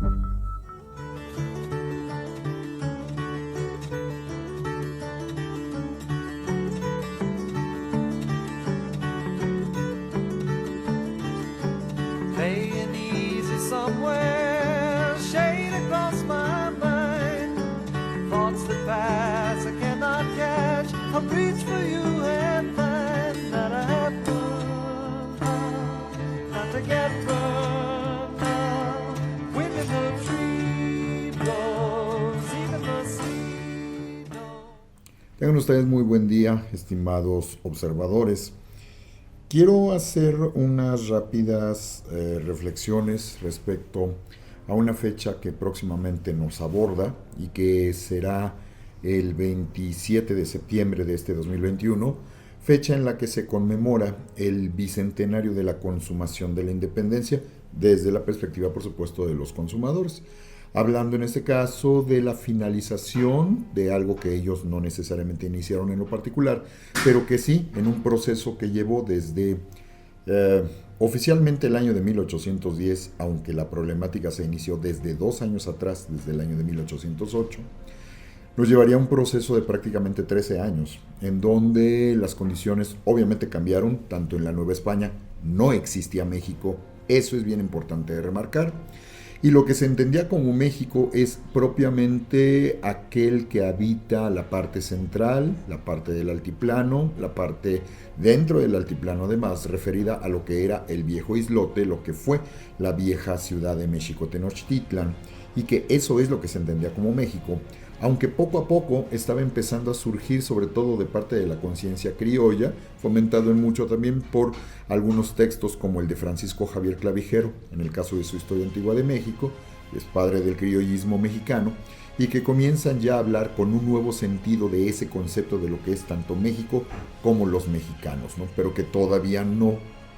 Laying easy somewhere, shade across my mind. Thoughts that pass I cannot catch. I'll reach for you and find that I have come not to get burned out. Wind in the tree blows, even the sea knows. Tengan ustedes muy buen día, estimados observadores. Quiero hacer unas rápidas reflexiones respecto a una fecha que próximamente nos aborda y que será el 27 de septiembre de este 2021, fecha en la que se conmemora el bicentenario de la consumación de la independencia desde la perspectiva, por supuesto, de los consumadores. Hablando en este caso de la finalización de algo que ellos no necesariamente iniciaron en lo particular, pero que sí en un proceso que llevó desde oficialmente el año de 1810, aunque la problemática se inició desde 2 años atrás, desde el año de 1808, nos llevaría a un proceso de prácticamente 13 años, en donde las condiciones obviamente cambiaron, tanto en la Nueva España, no existía México, eso es bien importante de remarcar. Y lo que se entendía como México es propiamente aquel que habita la parte central, la parte del altiplano, la parte dentro del altiplano además, referida a lo que era el viejo islote, lo que fue la vieja ciudad de México Tenochtitlan, y que eso es lo que se entendía como México, aunque poco a poco estaba empezando a surgir, sobre todo de parte de la conciencia criolla, fomentado en mucho también por algunos textos como el de Francisco Javier Clavijero, en el caso de su Historia Antigua de México, es padre del criollismo mexicano, y que comienzan ya a hablar con un nuevo sentido de ese concepto de lo que es tanto México como los mexicanos, ¿no? Pero que todavía no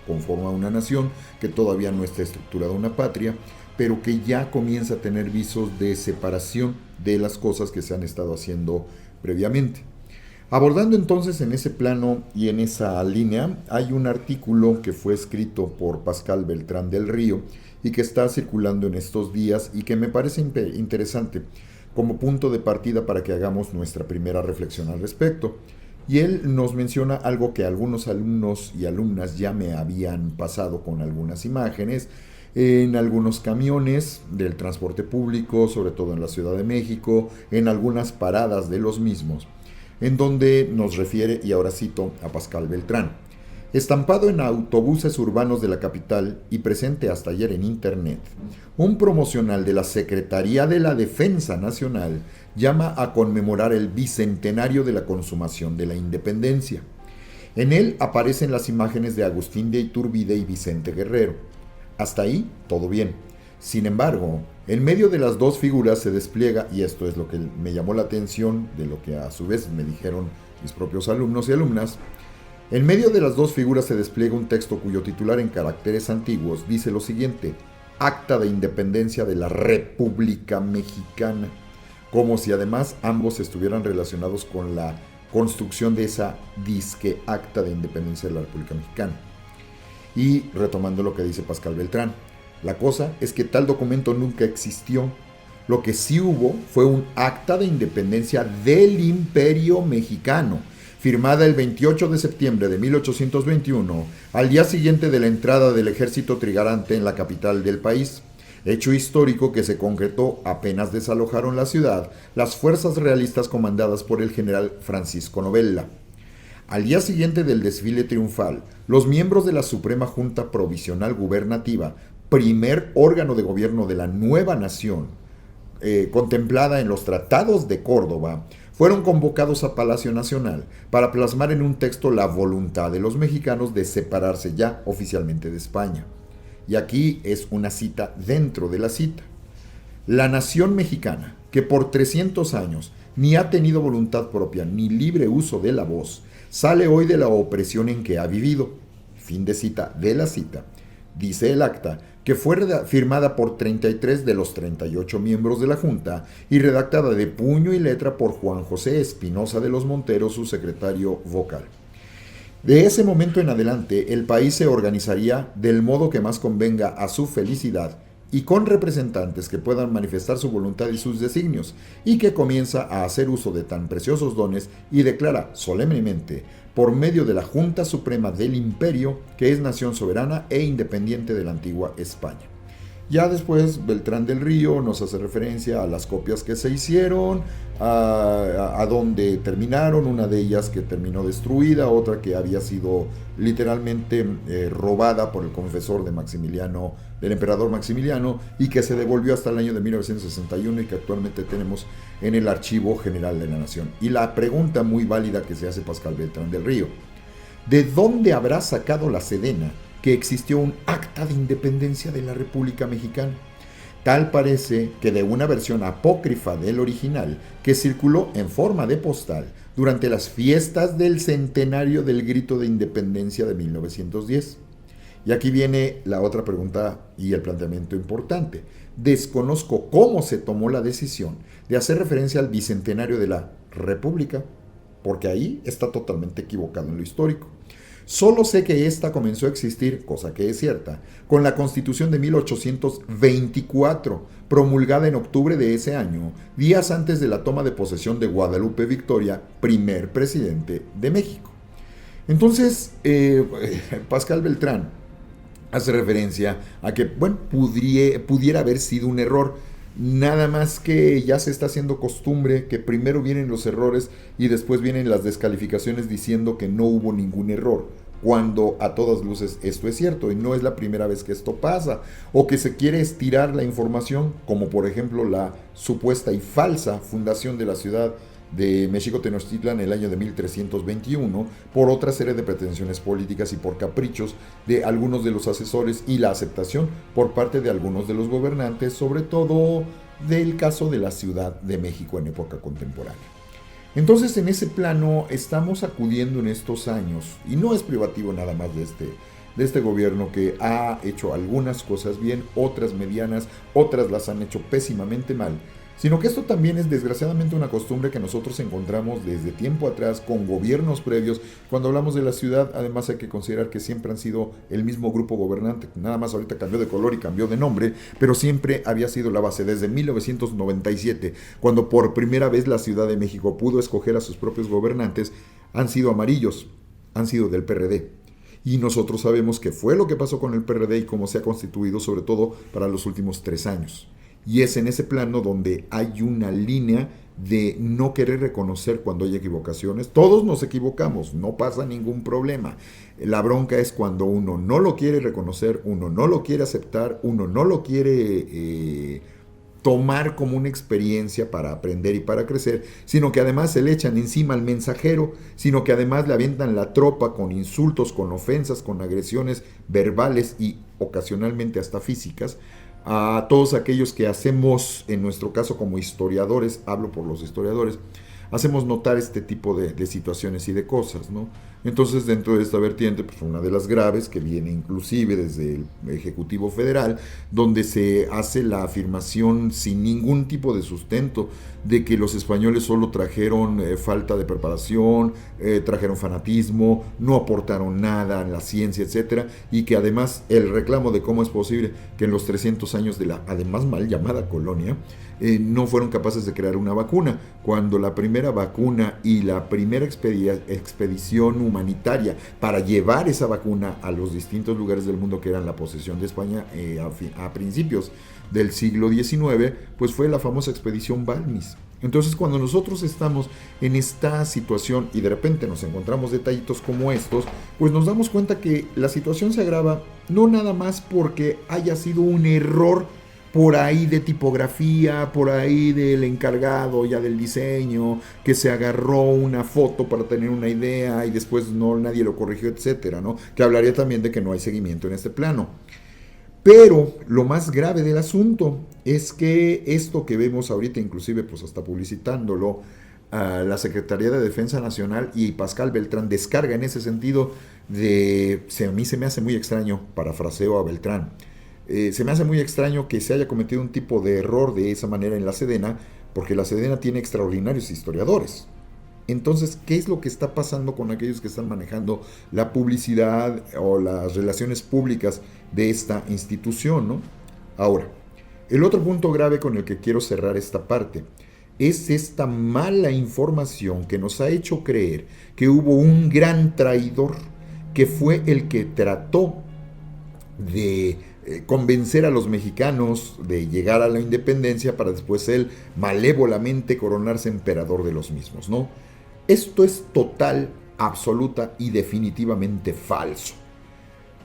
conforma una nación, que todavía no está estructurada una patria, pero que ya comienza a tener visos de separación de las cosas que se han estado haciendo previamente. Abordando entonces en ese plano y en esa línea, hay un artículo que fue escrito por Pascal Beltrán del Río y que está circulando en estos días y que me parece interesante como punto de partida para que hagamos nuestra primera reflexión al respecto. Y él nos menciona algo que algunos alumnos y alumnas ya me habían pasado con algunas imágenes, en algunos camiones del transporte público, sobre todo en la Ciudad de México, en algunas paradas de los mismos, en donde nos refiere, y ahora cito a Pascal Beltrán: estampado en autobuses urbanos de la capital y presente hasta ayer en internet, un promocional de la Secretaría de la Defensa Nacional llama a conmemorar el bicentenario de la consumación de la independencia. En él aparecen las imágenes de Agustín de Iturbide y Vicente Guerrero. Hasta ahí, todo bien. Sin embargo, en medio de las dos figuras se despliega, y esto es lo que me llamó la atención, de lo que a su vez me dijeron mis propios alumnos y alumnas, en medio de las dos figuras se despliega un texto cuyo titular en caracteres antiguos dice lo siguiente: Acta de Independencia de la República Mexicana, como si además ambos estuvieran relacionados con la construcción de esa disque Acta de Independencia de la República Mexicana. Y retomando lo que dice Pascal Beltrán, la cosa es que tal documento nunca existió. Lo que sí hubo fue un acta de independencia del Imperio Mexicano, firmada el 28 de septiembre de 1821, al día siguiente de la entrada del ejército trigarante en la capital del país. Hecho histórico que se concretó apenas desalojaron la ciudad las fuerzas realistas comandadas por el general Francisco Novella. Al día siguiente del desfile triunfal, los miembros de la Suprema Junta Provisional Gubernativa, primer órgano de gobierno de la nueva nación, contemplada en los Tratados de Córdoba, fueron convocados a Palacio Nacional para plasmar en un texto la voluntad de los mexicanos de separarse ya oficialmente de España. Y aquí es una cita dentro de la cita. La nación mexicana, que por 300 años ni ha tenido voluntad propia ni libre uso de la voz, sale hoy de la opresión en que ha vivido. Fin de cita de la cita. Dice el acta que fue firmada por 33 de los 38 miembros de la Junta y redactada de puño y letra por Juan José Espinosa de los Monteros, su secretario vocal. De ese momento en adelante, el país se organizaría del modo que más convenga a su felicidad y con representantes que puedan manifestar su voluntad y sus designios, y que comienza a hacer uso de tan preciosos dones y declara solemnemente, por medio de la Junta Suprema del Imperio, que es nación soberana e independiente de la antigua España. Ya después Beltrán del Río nos hace referencia a las copias que se hicieron, a dónde terminaron, una de ellas que terminó destruida, otra que había sido literalmente robada por el confesor de Maximiliano, del emperador Maximiliano, y que se devolvió hasta el año de 1961 y que actualmente tenemos en el Archivo General de la Nación. Y la pregunta muy válida que se hace Pascal Beltrán del Río: ¿de dónde habrá sacado la Sedena que existió un acta de independencia de la República Mexicana? Tal parece que de una versión apócrifa del original que circuló en forma de postal durante las fiestas del centenario del Grito de Independencia de 1910. Y aquí viene la otra pregunta y el planteamiento importante. Desconozco cómo se tomó la decisión de hacer referencia al bicentenario de la República, porque ahí está totalmente equivocado en lo histórico. Solo sé que esta comenzó a existir, cosa que es cierta, con la Constitución de 1824, promulgada en octubre de ese año, días antes de la toma de posesión de Guadalupe Victoria, primer presidente de México. Entonces, Pascal Beltrán hace referencia a que, bueno, pudiera haber sido un error. Nada más que ya se está haciendo costumbre que primero vienen los errores y después vienen las descalificaciones diciendo que no hubo ningún error, cuando a todas luces esto es cierto y no es la primera vez que esto pasa, o que se quiere estirar la información, como por ejemplo la supuesta y falsa fundación de la ciudad de México Tenochtitlan en el año de 1321, por otra serie de pretensiones políticas y por caprichos de algunos de los asesores y la aceptación por parte de algunos de los gobernantes, sobre todo del caso de la Ciudad de México en época contemporánea. Entonces, en ese plano estamos acudiendo en estos años, y no es privativo nada más de este gobierno, que ha hecho algunas cosas bien, otras medianas, otras las han hecho pésimamente mal, sino que esto también es desgraciadamente una costumbre que nosotros encontramos desde tiempo atrás con gobiernos previos. Cuando hablamos de la ciudad, además hay que considerar que siempre han sido el mismo grupo gobernante, nada más ahorita cambió de color y cambió de nombre, pero siempre había sido la base. Desde 1997, cuando por primera vez la Ciudad de México pudo escoger a sus propios gobernantes, han sido amarillos, han sido del PRD. Y nosotros sabemos qué fue lo que pasó con el PRD y cómo se ha constituido, sobre todo para los últimos 3 años. Y es en ese plano donde hay una línea de no querer reconocer cuando hay equivocaciones. Todos nos equivocamos, no pasa ningún problema. La bronca es cuando uno no lo quiere reconocer, uno no lo quiere aceptar, uno no lo quiere tomar como una experiencia para aprender y para crecer, sino que además se le echan encima al mensajero, sino que además le avientan la tropa con insultos, con ofensas, con agresiones verbales y ocasionalmente hasta físicas, a todos aquellos que hacemos, en nuestro caso como historiadores, hablo por los historiadores, hacemos notar este tipo de situaciones y de cosas, ¿no? Entonces, dentro de esta vertiente, pues una de las graves, que viene inclusive desde el Ejecutivo Federal, donde se hace la afirmación sin ningún tipo de sustento de que los españoles solo trajeron falta de preparación, trajeron fanatismo, no aportaron nada a la ciencia, etcétera, y que además el reclamo de cómo es posible que en los 300 años de la además mal llamada colonia no fueron capaces de crear una vacuna, cuando la primera vacuna y la primera expedición humanitaria para llevar esa vacuna a los distintos lugares del mundo que eran la posesión de España a principios del siglo XIX, pues fue la famosa expedición Balmis. Entonces, cuando nosotros estamos en esta situación y de repente nos encontramos detallitos como estos, pues nos damos cuenta que la situación se agrava no nada más porque haya sido un error por ahí de tipografía, por ahí del encargado ya del diseño, que se agarró una foto para tener una idea y después nadie lo corrigió, etcétera, ¿no? Que hablaría también de que no hay seguimiento en este plano. Pero lo más grave del asunto es que esto que vemos ahorita, inclusive pues hasta publicitándolo, la Secretaría de Defensa Nacional y Pascal Beltrán descarga en ese sentido a mí se me hace muy extraño, parafraseo a Beltrán, se me hace muy extraño que se haya cometido un tipo de error de esa manera en la Sedena, porque la Sedena tiene extraordinarios historiadores. Entonces, ¿qué es lo que está pasando con aquellos que están manejando la publicidad o las relaciones públicas de esta institución, ¿no? Ahora, El otro punto grave con el que quiero cerrar esta parte es esta mala información que nos ha hecho creer que hubo un gran traidor que fue el que trató de convencer a los mexicanos de llegar a la independencia para después él malévolamente coronarse emperador de los mismos, ¿no? Esto es total, absoluta y definitivamente falso.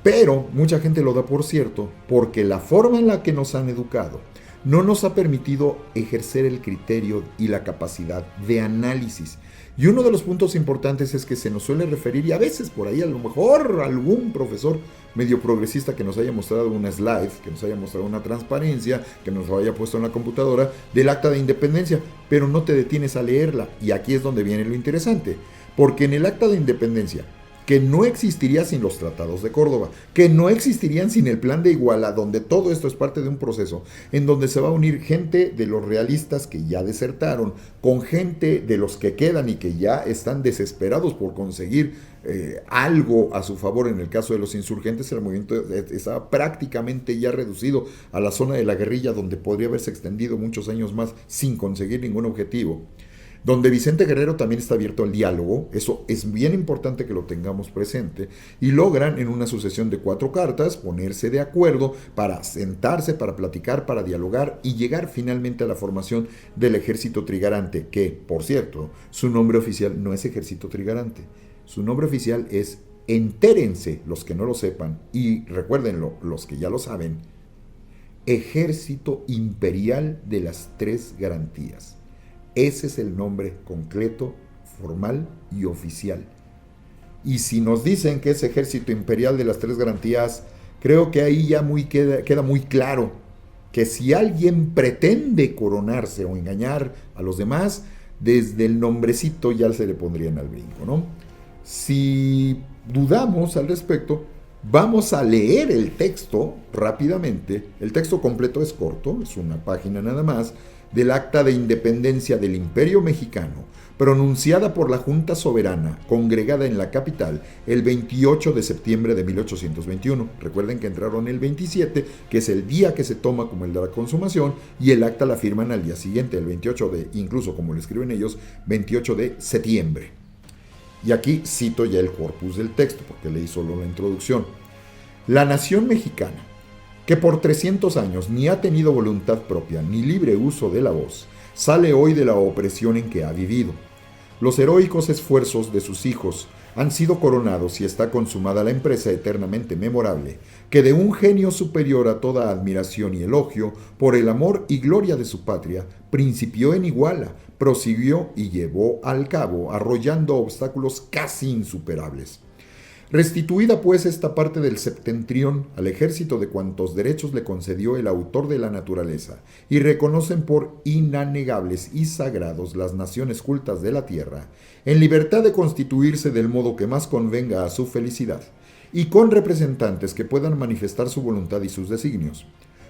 Pero mucha gente lo da por cierto porque la forma en la que nos han educado no nos ha permitido ejercer el criterio y la capacidad de análisis. Y uno de los puntos importantes es que se nos suele referir, y a veces por ahí a lo mejor algún profesor medio progresista que nos haya mostrado una slide, que nos haya mostrado una transparencia, que nos lo haya puesto en la computadora, del Acta de Independencia, pero no te detienes a leerla. Y aquí es donde viene lo interesante, porque en el Acta de Independencia, que no existiría sin los tratados de Córdoba, que no existirían sin el plan de Iguala, donde todo esto es parte de un proceso, en donde se va a unir gente de los realistas que ya desertaron, con gente de los que quedan y que ya están desesperados por conseguir algo a su favor. En el caso de los insurgentes, el movimiento estaba prácticamente ya reducido a la zona de la guerrilla, donde podría haberse extendido muchos años más sin conseguir ningún objetivo. Donde Vicente Guerrero también está abierto al diálogo, eso es bien importante que lo tengamos presente, y logran en una sucesión de 4 cartas ponerse de acuerdo para sentarse, para platicar, para dialogar y llegar finalmente a la formación del Ejército Trigarante, que, por cierto, su nombre oficial no es Ejército Trigarante, su nombre oficial es, entérense los que no lo sepan, y recuérdenlo los que ya lo saben, Ejército Imperial de las Tres Garantías. Ese es el nombre completo, formal y oficial. Y si nos dicen que es Ejército Imperial de las Tres Garantías, creo que ahí ya queda muy claro que si alguien pretende coronarse o engañar a los demás, desde el nombrecito ya se le pondrían al brinco, ¿no? Si dudamos al respecto, vamos a leer el texto rápidamente. El texto completo es corto, es una página nada más, del Acta de Independencia del Imperio Mexicano, pronunciada por la Junta Soberana, congregada en la capital el 28 de septiembre de 1821. Recuerden que entraron el 27, que es el día que se toma como el de la consumación, y el acta la firman al día siguiente, el 28 de, incluso como lo escriben ellos, 28 de septiembre. Y aquí cito ya el corpus del texto, porque leí solo la introducción. La nación mexicana, que por 300 años ni ha tenido voluntad propia ni libre uso de la voz, sale hoy de la opresión en que ha vivido. Los heroicos esfuerzos de sus hijos han sido coronados y está consumada la empresa eternamente memorable, que de un genio superior a toda admiración y elogio, por el amor y gloria de su patria, principió en Iguala, prosiguió y llevó al cabo, arrollando obstáculos casi insuperables. Restituida pues esta parte del septentrión al ejército de cuantos derechos le concedió el autor de la naturaleza, y reconocen por inanegables y sagrados las naciones cultas de la tierra, en libertad de constituirse del modo que más convenga a su felicidad, y con representantes que puedan manifestar su voluntad y sus designios,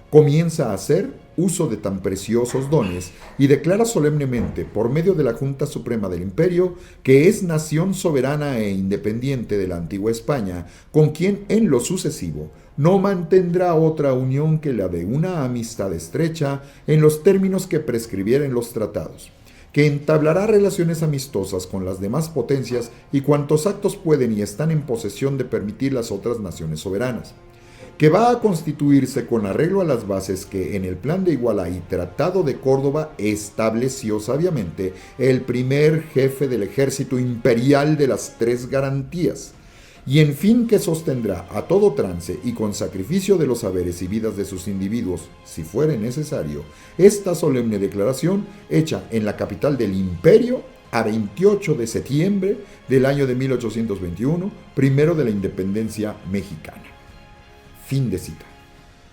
comienza a hacer uso de tan preciosos dones y declara solemnemente, por medio de la Junta Suprema del Imperio, que es nación soberana e independiente de la antigua España, con quien en lo sucesivo no mantendrá otra unión que la de una amistad estrecha en los términos que prescribieren los tratados, que entablará relaciones amistosas con las demás potencias y cuantos actos pueden y están en posesión de permitir las otras naciones soberanas, que va a constituirse con arreglo a las bases que en el Plan de Iguala y Tratado de Córdoba estableció sabiamente el primer jefe del Ejército Imperial de las Tres Garantías, y en fin que sostendrá a todo trance y con sacrificio de los haberes y vidas de sus individuos, si fuere necesario, esta solemne declaración hecha en la capital del Imperio a 28 de septiembre del año de 1821, primero de la independencia mexicana. Fin de cita.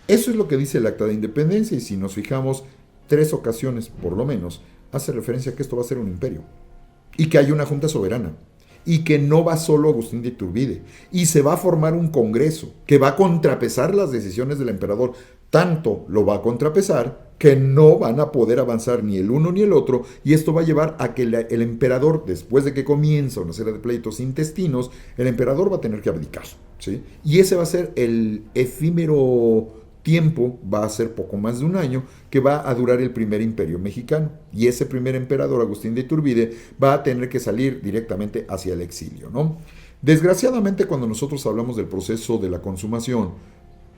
Eso es lo que dice el Acta de Independencia, y si nos fijamos, 3 ocasiones por lo menos hace referencia a que esto va a ser un imperio y que hay una junta soberana y que no va solo Agustín de Iturbide y se va a formar un congreso que va a contrapesar las decisiones del emperador. Tanto lo va a contrapesar que no van a poder avanzar ni el uno ni el otro, y esto va a llevar a que el emperador, después de que comienza una serie de pleitos intestinos, el emperador va a tener que abdicar, ¿sí? Y ese va a ser el efímero tiempo va a ser poco más de un año que va a durar el primer imperio mexicano. Y ese primer emperador, Agustín de Iturbide, va a tener que salir directamente hacia el exilio, ¿no? Desgraciadamente, cuando nosotros hablamos del proceso de la consumación,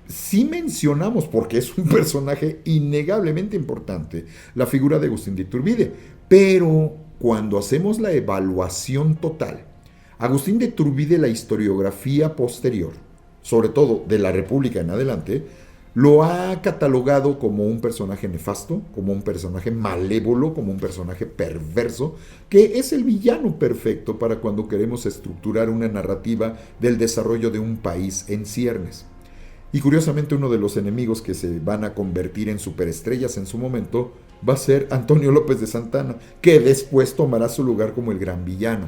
sí mencionamos, porque es un personaje innegablemente importante, la figura de Agustín de Iturbide, pero cuando hacemos la evaluación total, Agustín de Iturbide, la historiografía posterior, sobre todo de la República en adelante, lo ha catalogado como un personaje nefasto, como un personaje malévolo, como un personaje perverso, que es el villano perfecto para cuando queremos estructurar una narrativa del desarrollo de un país en ciernes. Y curiosamente uno de los enemigos que se van a convertir en superestrellas en su momento va a ser Antonio López de Santana, que después tomará su lugar como el gran villano.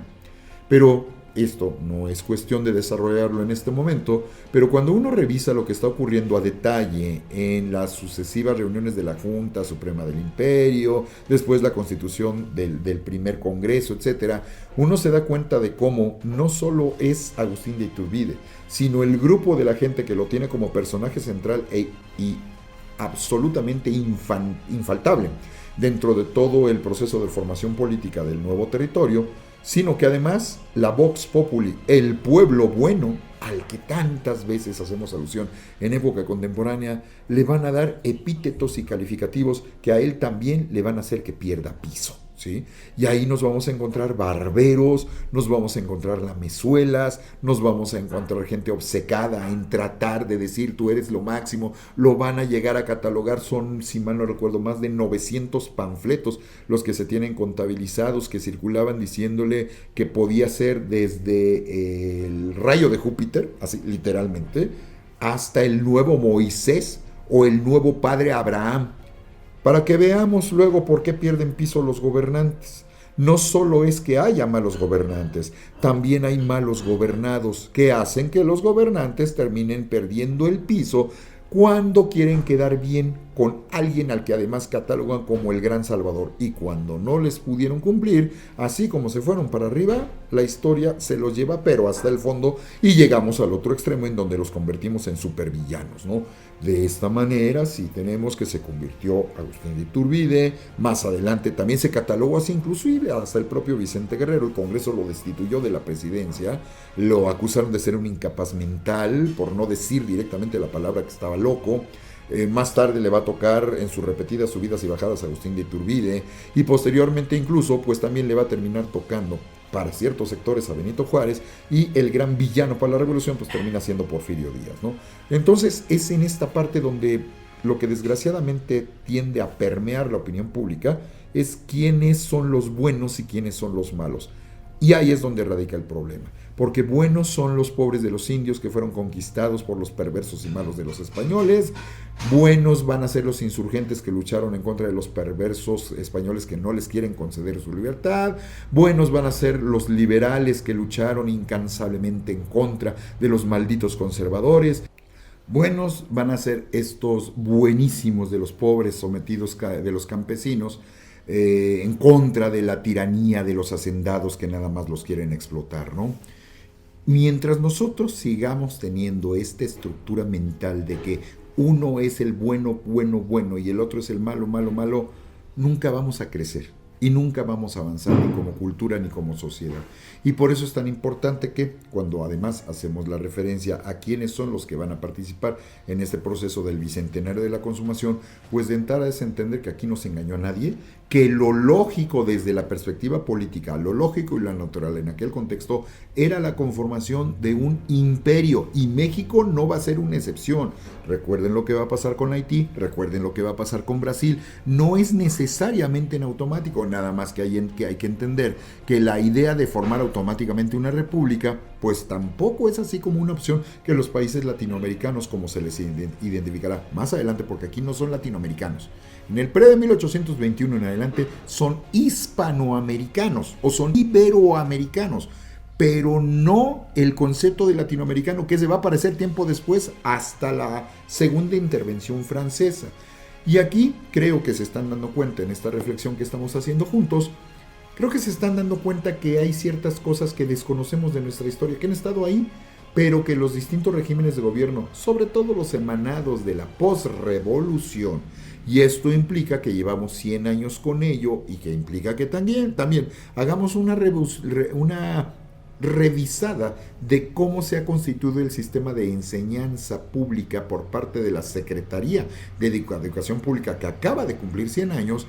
Pero esto no es cuestión de desarrollarlo en este momento, pero cuando uno revisa lo que está ocurriendo a detalle en las sucesivas reuniones de la Junta Suprema del Imperio, después la constitución del primer Congreso, etc., uno se da cuenta de cómo no solo es Agustín de Iturbide, sino el grupo de la gente que lo tiene como personaje central y absolutamente infaltable dentro de todo el proceso de formación política del nuevo territorio, sino que además la Vox Populi, el pueblo bueno, al que tantas veces hacemos alusión en época contemporánea, le van a dar epítetos y calificativos que a él también le van a hacer que pierda piso, ¿sí? Y ahí nos vamos a encontrar barberos, nos vamos a encontrar lamezuelas, nos vamos a encontrar gente obcecada en tratar de decir tú eres lo máximo, lo van a llegar a catalogar, son, si mal no recuerdo, más de 900 panfletos los que se tienen contabilizados que circulaban diciéndole que podía ser desde el rayo de Júpiter, así literalmente, hasta el nuevo Moisés o el nuevo padre Abraham, para que veamos luego por qué pierden piso los gobernantes. No solo es que haya malos gobernantes, también hay malos gobernados que hacen que los gobernantes terminen perdiendo el piso cuando quieren quedar bien con alguien al que además catalogan como el gran salvador. Y cuando no les pudieron cumplir, así como se fueron para arriba, la historia se los lleva pero hasta el fondo y llegamos al otro extremo en donde los convertimos en supervillanos, ¿no? De esta manera sí tenemos que se convirtió Agustín de Iturbide, más adelante también se catalogó así, inclusive hasta el propio Vicente Guerrero, el Congreso lo destituyó de la presidencia, lo acusaron de ser un incapaz mental, por no decir directamente la palabra que estaba loco. Más tarde le va a tocar en sus repetidas subidas y bajadas a Agustín de Iturbide, y posteriormente incluso pues también le va a terminar tocando para ciertos sectores a Benito Juárez, y el gran villano para la revolución pues termina siendo Porfirio Díaz, ¿no? Entonces es en esta parte donde lo que desgraciadamente tiende a permear la opinión pública es quiénes son los buenos y quiénes son los malos. Y ahí es donde radica el problema, porque buenos son los pobres de los indios que fueron conquistados por los perversos y malos de los españoles, buenos van a ser los insurgentes que lucharon en contra de los perversos españoles que no les quieren conceder su libertad, buenos van a ser los liberales que lucharon incansablemente en contra de los malditos conservadores, buenos van a ser estos buenísimos de los pobres sometidos de los campesinos, en contra de la tiranía de los hacendados que nada más los quieren explotar, ¿no? Mientras nosotros sigamos teniendo esta estructura mental de que uno es el bueno, bueno, bueno y el otro es el malo, malo, malo, nunca vamos a crecer y nunca vamos a avanzar ni como cultura ni como sociedad. Y por eso es tan importante que cuando además hacemos la referencia a quiénes son los que van a participar en este proceso del bicentenario de la consumación, pues de entrada es entender que aquí no se engañó a nadie, que lo lógico desde la perspectiva política, lo lógico y lo natural en aquel contexto era la conformación de un imperio, y México no va a ser una excepción. Recuerden lo que va a pasar con Haití, recuerden lo que va a pasar con Brasil, no es necesariamente en automático, nada más que hay que entender que la idea de formar automáticamente una república, pues tampoco es así como una opción que los países latinoamericanos, como se les identificará más adelante, porque aquí no son latinoamericanos. En el pre de 1821 en adelante son hispanoamericanos o son iberoamericanos, pero no el concepto de latinoamericano que se va a aparecer tiempo después hasta la segunda intervención francesa. Y aquí creo que se están dando cuenta en esta reflexión que estamos haciendo juntos, creo que se están dando cuenta que hay ciertas cosas que desconocemos de nuestra historia, que han estado ahí, pero que los distintos regímenes de gobierno, sobre todo los emanados de la posrevolución, y esto implica que llevamos 100 años con ello y que implica que también hagamos una revisada de cómo se ha constituido el sistema de enseñanza pública por parte de la Secretaría de Educación Pública, que acaba de cumplir 100 años,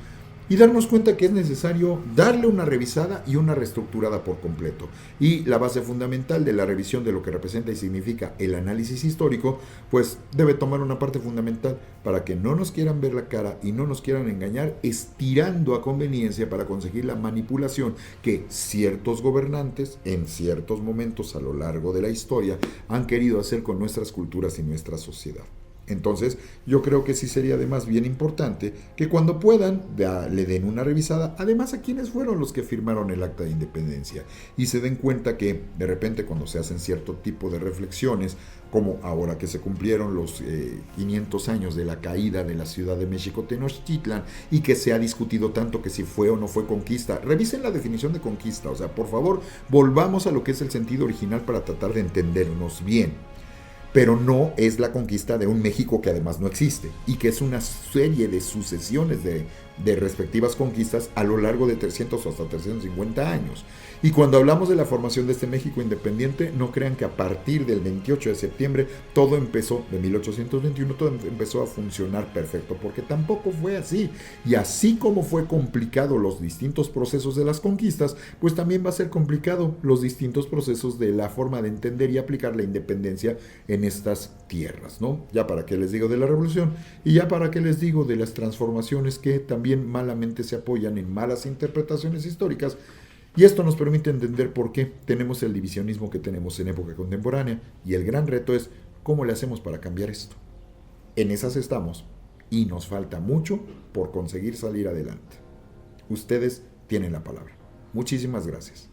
y darnos cuenta que es necesario darle una revisada y una reestructurada por completo. Y la base fundamental de la revisión de lo que representa y significa el análisis histórico, pues debe tomar una parte fundamental para que no nos quieran ver la cara y no nos quieran engañar, estirando a conveniencia para conseguir la manipulación que ciertos gobernantes en ciertos momentos a lo largo de la historia han querido hacer con nuestras culturas y nuestra sociedad. Entonces, yo creo que sí sería además bien importante que cuando puedan le den una revisada, además a quienes fueron los que firmaron el Acta de Independencia, y se den cuenta que de repente cuando se hacen cierto tipo de reflexiones, como ahora que se cumplieron los 500 años de la caída de la Ciudad de México Tenochtitlan, y que se ha discutido tanto que si fue o no fue conquista, revisen la definición de conquista, o sea, por favor, volvamos a lo que es el sentido original para tratar de entendernos bien. Pero no es la conquista de un México que además no existe, y que es una serie de sucesiones de respectivas conquistas a lo largo de 300 o hasta 350 años. Y cuando hablamos de la formación de este México independiente, no crean que a partir del 28 de septiembre todo empezó, de 1821, todo empezó a funcionar perfecto, porque tampoco fue así. Y así como fue complicado los distintos procesos de las conquistas, pues también va a ser complicado los distintos procesos de la forma de entender y aplicar la independencia en estas tierras, ¿no? Ya para qué les digo de la revolución, y ya para qué les digo de las transformaciones que también malamente se apoyan en malas interpretaciones históricas. Y esto nos permite entender por qué tenemos el divisionismo que tenemos en época contemporánea, y el gran reto es cómo le hacemos para cambiar esto. En esas estamos, y nos falta mucho por conseguir salir adelante. Ustedes tienen la palabra. Muchísimas gracias.